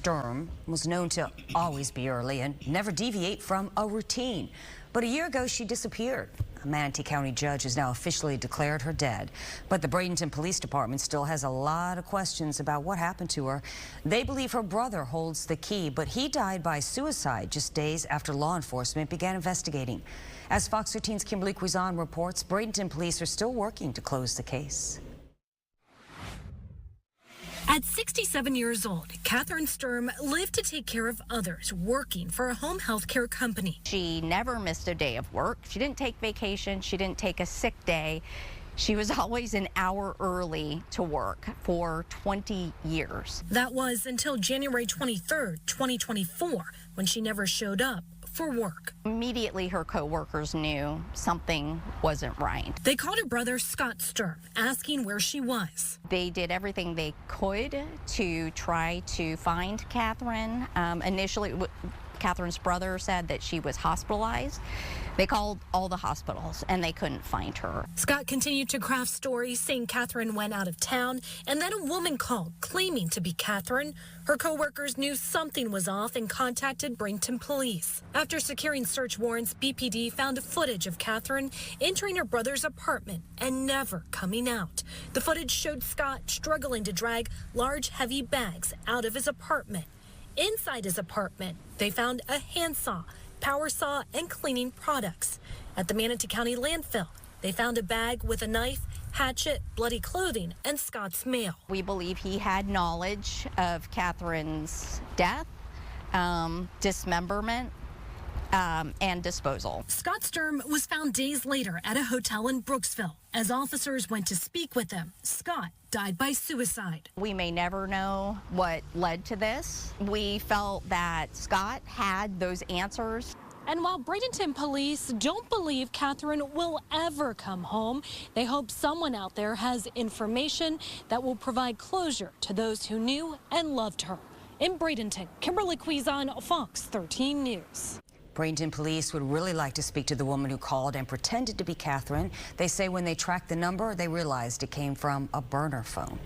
Stirm was known to always be early and never deviate from a routine. But a year ago, she disappeared. A Manatee County judge has now officially declared her dead. But the Bradenton Police Department still has a lot of questions about what happened to her. They believe her brother holds the key, but he died by suicide just days after law enforcement began investigating. As Fox 13's Kimberly Quizon reports, Bradenton police are still working to close the case. At 67 years old, Catherine Stirm lived to take care of others, working for a home health care company. She never missed a day of work. She didn't take vacation. She didn't take a sick day. She was always an hour early to work for 20 years. That was until January 23rd, 2024, when she never showed up for work. Immediately, her co-workers knew something wasn't right. They called her brother Scott Stirm, asking where she was. They did everything they could to try to find Catherine. Initially, Catherine's brother said that she was hospitalized. They called all the hospitals and they couldn't find her. Scott continued to craft stories saying Catherine went out of town, and then a woman called claiming to be Catherine. Her co-workers knew something was off and contacted Bradenton police. After securing search warrants, BPD found footage of Catherine entering her brother's apartment and never coming out. The footage showed Scott struggling to drag large, heavy bags out of his apartment. Inside his apartment, they found a handsaw, power saw, and cleaning products. At the Manatee County landfill, they found a bag with a knife, hatchet, bloody clothing, and Scott's mail. We believe he had knowledge of Catherine's death, dismemberment, and disposal. Scott Stirm was found days later at a hotel in Brooksville. As officers went to speak with him, Scott died by suicide. We may never know what led to this. We felt that Scott had those answers. And while Bradenton police don't believe Catherine will ever come home, they hope someone out there has information that will provide closure to those who knew and loved her. In Bradenton, Kimberly Quizon, Fox 13 News. Bradenton police would really like to speak to the woman who called and pretended to be Catherine. They say when they tracked the number, they realized it came from a burner phone.